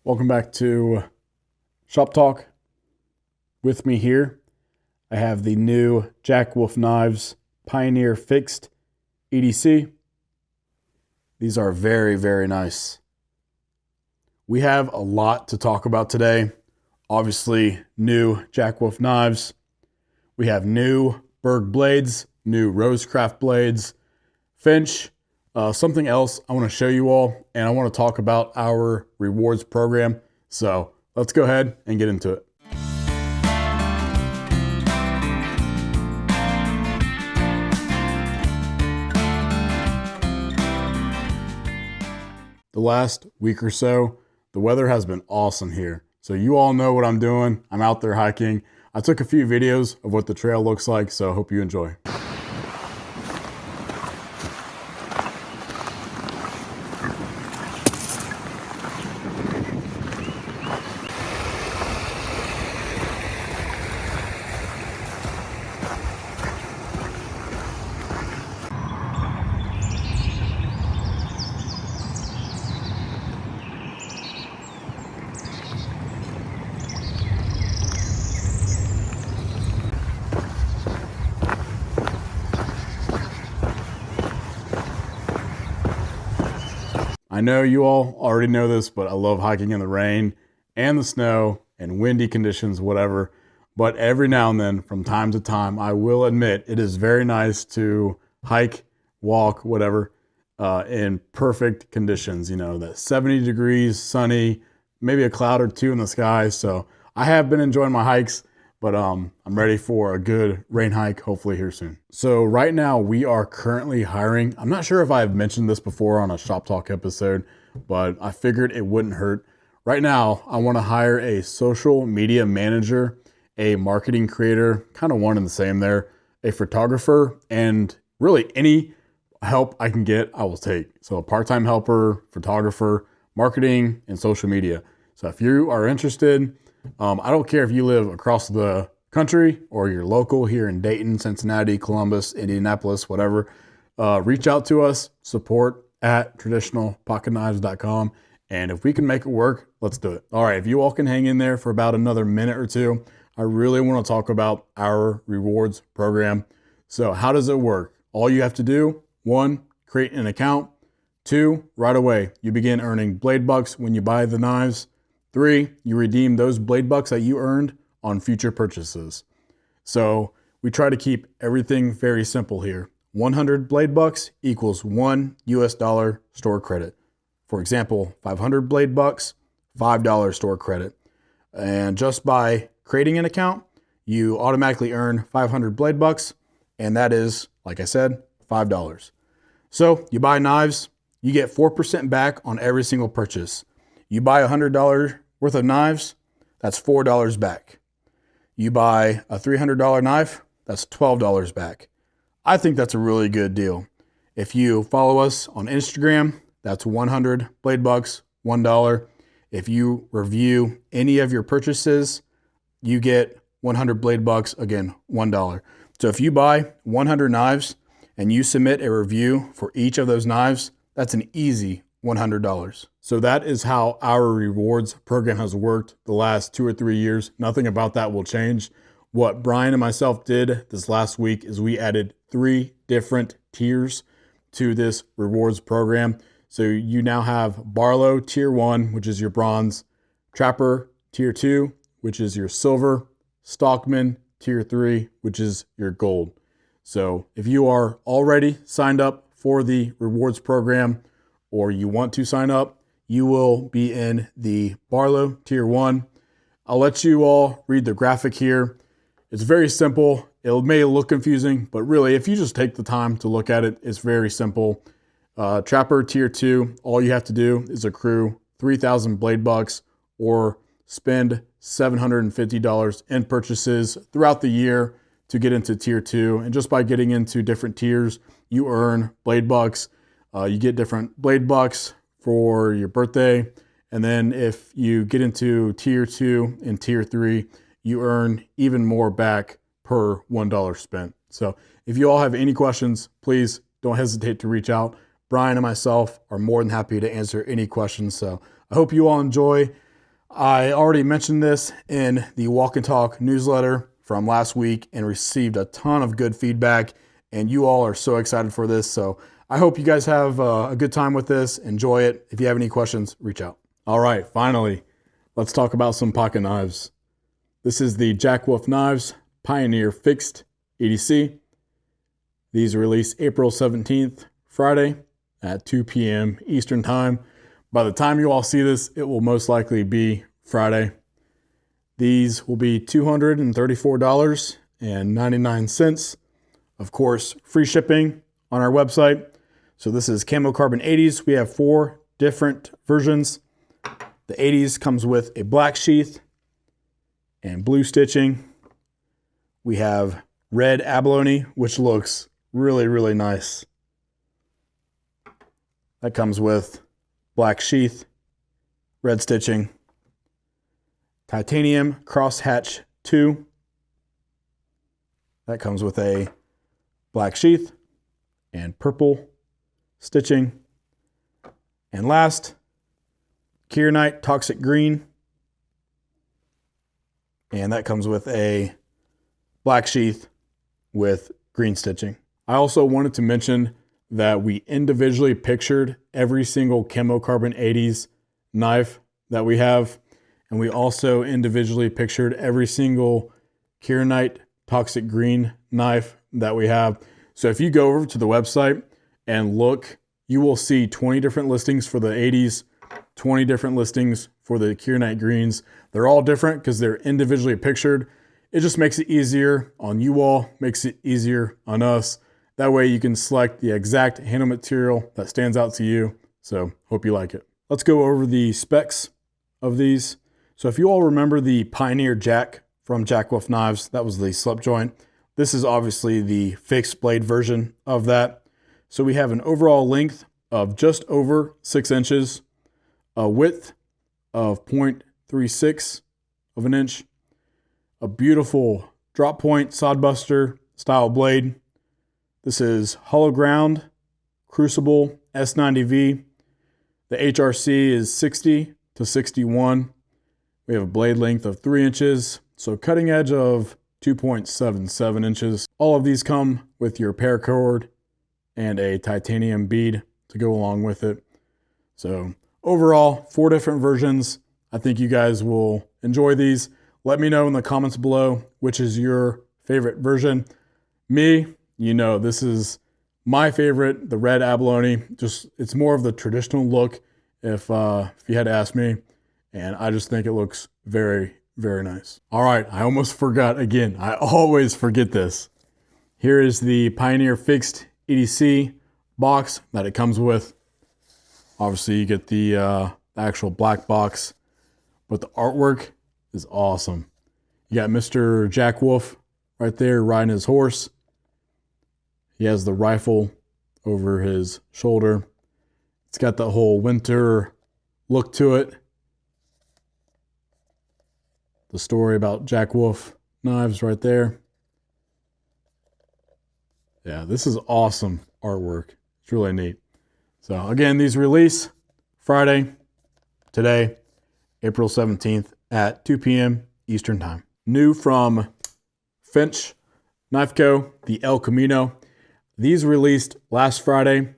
Welcome back to Shop Talk. With me here, I have the new Jackwolf Knives Pioneer FIXedc EDC. These are very, very nice. We have a lot to talk about today. Obviously, new Jackwolf knives. We have new Berg blades, new Rosecraft blades, Finch. Something else I want to show you all, and I want to talk about our rewards program. So let's go ahead and get into it. The last week or so, the weather has been awesome here. So you all know what I'm doing. I'm out there hiking. I took a few videos of what the trail looks like, so I hope you enjoy. I know you all already know this, but I love hiking in the rain and the snow and windy conditions, whatever. But every now and then, from time to time, I will admit it is very nice to hike, walk, whatever, in perfect conditions. You know, the 70 degrees, sunny, maybe a cloud or two in the sky. So I have been enjoying my hikes, but I'm ready for a good rain hike, hopefully here soon. So right now we are currently hiring. I'm not sure if I've mentioned this before on a Shop Talk episode, but I figured it wouldn't hurt. Right now, I want to hire a social media manager, a marketing creator, kind of one and the same there, a photographer, and really any help I can get, I will take. So a part-time helper, photographer, marketing, and social media. So if you are interested, I don't care if you live across the country or you're local here in Dayton, Cincinnati, Columbus, Indianapolis, whatever, reach out to us, support@traditionalpocketknives.com. And if we can make it work, let's do it. All right, if you all can hang in there for about another minute or two, I really want to talk about our rewards program. So how does it work? All you have to do, 1, create an account. 2, right away, you begin earning blade bucks when you buy the knives. 3, you redeem those blade bucks that you earned on future purchases. So we try to keep everything very simple here. 100 blade bucks equals $1 US store credit. For example, 500 blade bucks, $5 store credit. And just by creating an account, you automatically earn 500 blade bucks, and that is, like I said, $5. So you buy knives, you get 4% back on every single purchase. You buy $100 worth of knives, that's $4 back. You buy a $300 knife, that's $12 back. I think that's a really good deal. If you follow us on Instagram, that's 100 blade bucks, $1. If you review any of your purchases, you get 100 blade bucks, again, $1. So if you buy 100 knives and you submit a review for each of those knives, that's an easy $100. So that is how our rewards program has worked the last 2 or 3 years. Nothing about that will change. What Brian and myself did this last week is we added 3 different tiers to this rewards program. So you now have Barlow Tier 1, which is your bronze, Trapper Tier 2, which is your silver, Stockman Tier 3, which is your gold. So if you are already signed up for the rewards program, or you want to sign up, you will be in the Barlow Tier 1. I'll let you all read the graphic here. It's very simple. It may look confusing, but really, if you just take the time to look at it, it's very simple. Trapper Tier 2, all you have to do is accrue 3,000 blade bucks or spend $750 in purchases throughout the year to get into Tier 2. And just by getting into different tiers, you earn blade bucks. You get different blade bucks for your birthday. And then if you get into Tier 2 and Tier 3, you earn even more back per $1 spent. So if you all have any questions, please don't hesitate to reach out. Brian and myself are more than happy to answer any questions. So I hope you all enjoy. I already mentioned this in the Walk and Talk newsletter from last week and received a ton of good feedback, and you all are so excited for this. So I hope you guys have a good time with this. Enjoy it. If you have any questions, reach out. All right, finally, let's talk about some pocket knives. This is the Jackwolf Knives Pioneer FIXedc EDC. These are released April 17th, Friday at 2 p.m. Eastern Time. By the time you all see this, it will most likely be Friday. These will be $234.99. Of course, free shipping on our website. So this is Camo Carbon 80s. We have 4 different versions. The 80s comes with a black sheath and blue stitching. We have red abalone, which looks really, really nice. That comes with black sheath, red stitching. Titanium Crosshatch 2. That comes with a black sheath and purple stitching. And last, Kyanite Toxic Green. And that comes with a black sheath with green stitching. I also wanted to mention that we individually pictured every single Camo Carbon 80s knife that we have. And we also individually pictured every single Kyanite Toxic Green knife that we have. So if you go over to the website and look, you will see 20 different listings for the 80s, 20 different listings for the Kyanite Greens. They're all different because they're individually pictured. It just makes it easier on you all, makes it easier on us. That way you can select the exact handle material that stands out to you. So hope you like it. Let's go over the specs of these. So if you all remember the Pioneer Jack from Jackwolf Knives, that was the slip joint. This is obviously the fixed blade version of that. So we have an overall length of just over 6 inches, a width of 0.36 of an inch, a beautiful drop point sodbuster style blade. This is hollow ground, crucible S90V. The HRC is 60 to 61. We have a blade length of 3 inches, so cutting edge of 2.77 inches. All of these come with your paracord and a titanium bead to go along with it. So overall, 4 different versions. I think you guys will enjoy these. Let me know in the comments below which is your favorite version. Me, you know, this is my favorite, the red abalone. Just, it's more of the traditional look if you had to ask me. And I just think it looks very, very nice. All right, I almost forgot again. I always forget this. Here is the Pioneer FIXedc EDC box that it comes with. Obviously, you get the actual black box, but the artwork is awesome. You got Mr. Jackwolf right there riding his horse. He has the rifle over his shoulder. It's got the whole winter look to it. The story about Jackwolf Knives right there. Yeah, this is awesome artwork. It's really neat. So again, these release Friday, today, April 17th at 2 p.m. Eastern Time. New from Finch Knife Co, the El Camino. These released last Friday.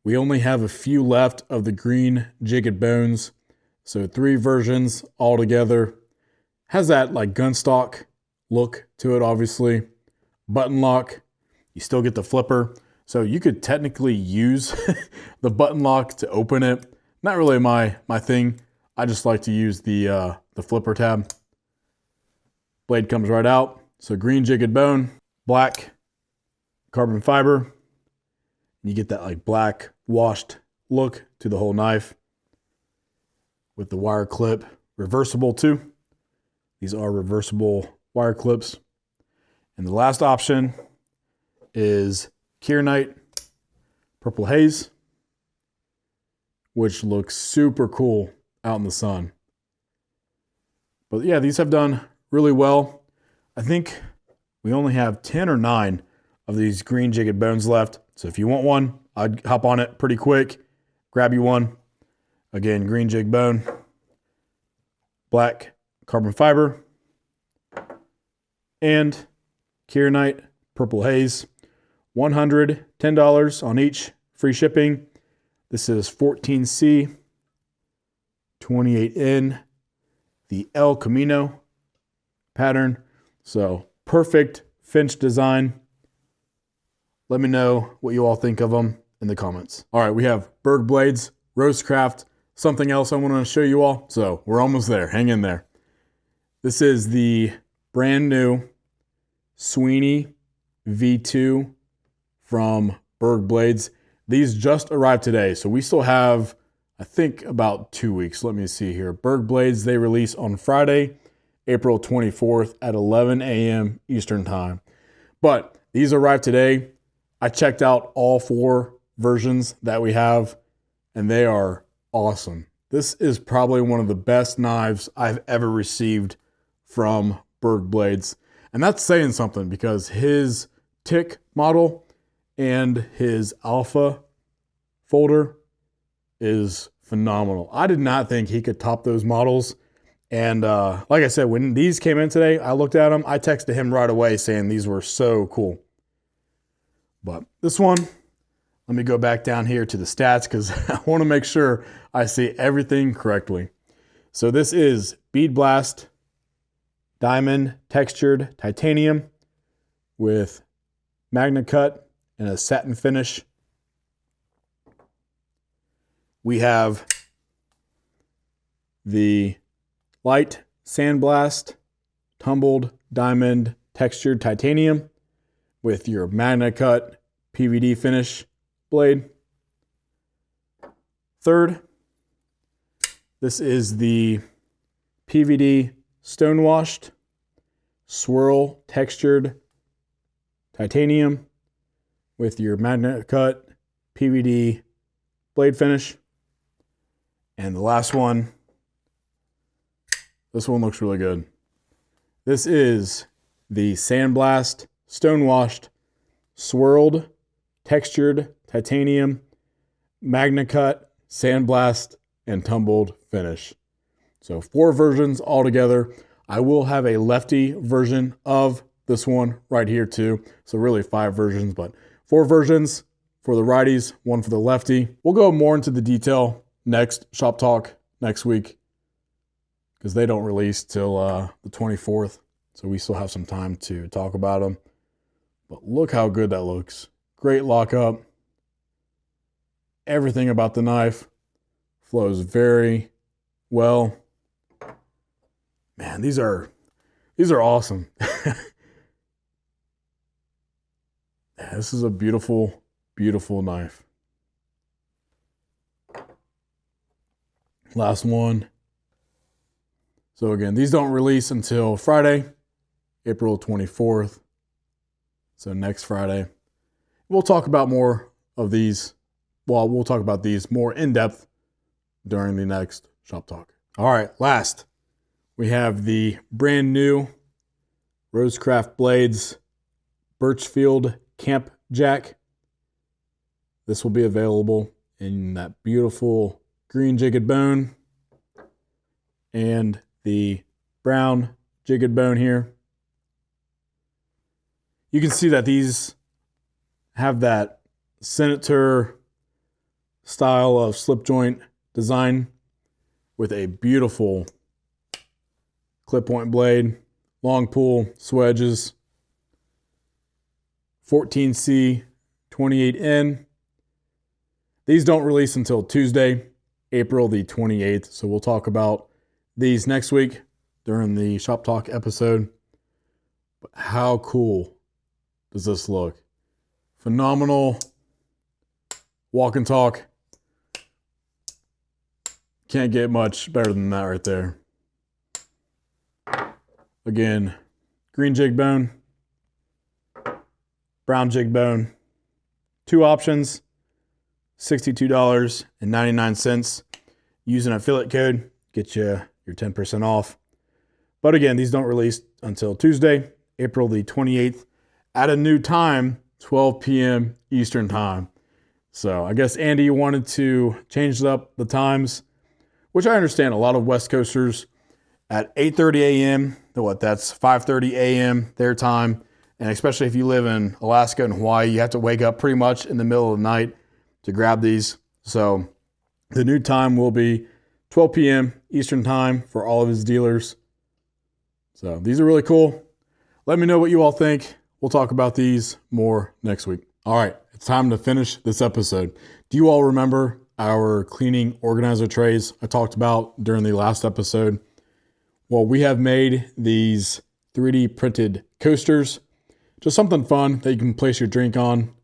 We only have a few left of the green jigged bones. So 3 versions altogether. Has that like gunstock look to it, obviously. Button lock. You still get the flipper. So you could technically use the button lock to open it. Not really my thing. I just like to use the flipper tab. Blade comes right out. So green jigged bone, black carbon fiber. You get that like black washed look to the whole knife with the wire clip, reversible too. These are reversible wire clips. And the last option is Kyanite Purple Haze, which looks super cool out in the sun. But yeah, these have done really well. I think we only have 10 or 9 of these green jigged bones left. So if you want one, I'd hop on it pretty quick, grab you one. Again, green jig bone. black carbon fiber, and Kieranite purple haze. $110 on each, free shipping. This is 14C, 28N, the El Camino pattern. So perfect Finch design. Let me know what you all think of them in the comments. All right, we have BergBlades, RoseCraft, something else I want to show you all. So we're almost there, hang in there. This is the brand new Sweeney V2 from BergBlades. These just arrived today, so we still have, I think, about 2 weeks. Let me see here. BergBlades, they release on Friday, April 24th at 11 a.m. Eastern Time. But these arrived today. I checked out all 4 versions that we have, and they are awesome. This is probably one of the best knives I've ever received from BergBlades. And that's saying something, because his Tick model and his Alpha folder is phenomenal. I did not think he could top those models. And like I said, when these came in today, I looked at them. I texted him right away saying these were so cool. But this one, let me go back down here to the stats because I want to make sure I see everything correctly. So this is Bead Blast diamond textured titanium with Magna Cut and a satin finish. We have the light sandblast tumbled diamond textured titanium with your Magna Cut PVD finish blade. Third, this is the PVD stonewashed swirl textured titanium with your Magna Cut PVD blade finish. And the last one, this one looks really good. This is the Sandblast Stonewashed Swirled Textured Titanium Magna Cut Sandblast and Tumbled finish. So 4 versions altogether. I will have a lefty version of this one right here too. So really 5 versions, but 4 versions for the righties, 1 for the lefty. We'll go more into the detail next shop talk next week because they don't release till the 24th. So we still have some time to talk about them. But look how good that looks. Great lockup. Everything about the knife flows very well. Man, these are awesome. Yeah, this is a beautiful, beautiful knife. Last one. So again, these don't release until Friday, April 24th. So next Friday. We'll talk about more of these. Well, we'll talk about these more in depth during the next shop talk. All right, last, we have the brand new RoseCraft Blades Birchfield Camp Jack. This will be available in that beautiful green jigged bone and the brown jigged bone here. You can see that these have that Senator style of slip joint design with a beautiful clip point blade, long pull, swedges, 14C, 28N. These don't release until Tuesday, April the 28th. So we'll talk about these next week during the Shop Talk episode. But how cool does this look? Phenomenal walk and talk. Can't get much better than that right there. Again, green jig bone, brown jig bone. 2 options, $62.99. Use an affiliate code, get you your 10% off. But again, these don't release until Tuesday, April the 28th at a new time, 12 p.m. Eastern time. So I guess Andy wanted to change up the times, which I understand. A lot of West Coasters at 8:30 a.m. That's 5:30 a.m. their time. And especially if you live in Alaska and Hawaii, you have to wake up pretty much in the middle of the night to grab these. So the new time will be 12 p.m. Eastern time for all of his dealers. So these are really cool. Let me know what you all think. We'll talk about these more next week. All right, it's time to finish this episode. Do you all remember our cleaning organizer trays I talked about during the last episode? Well, we have made these 3D printed coasters. Just something fun that you can place your drink on.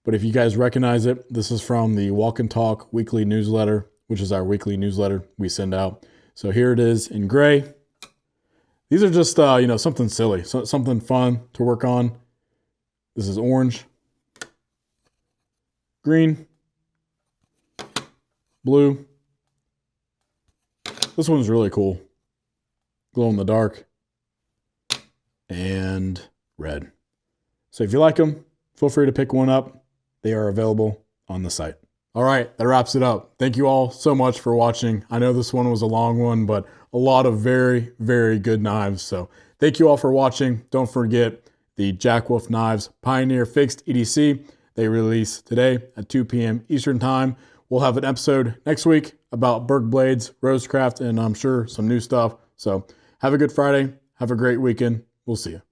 But if you guys recognize it, this is from the Walk and Talk weekly newsletter, which is our weekly newsletter we send out. So here it is in gray. These are just, something silly, something fun to work on. This is orange, green, blue. This one's really cool. Glow in the dark, and red. So if you like them, feel free to pick one up. They are available on the site. All right, that wraps it up. Thank you all so much for watching. I know this one was a long one, but a lot of very, very good knives. So thank you all for watching. Don't forget the Jackwolf Knives Pioneer FIXed EDC. They release today at 2 p.m. Eastern time. We'll have an episode next week about BergBlades, RoseCraft, and I'm sure some new stuff. So have a good Friday. Have a great weekend. We'll see you.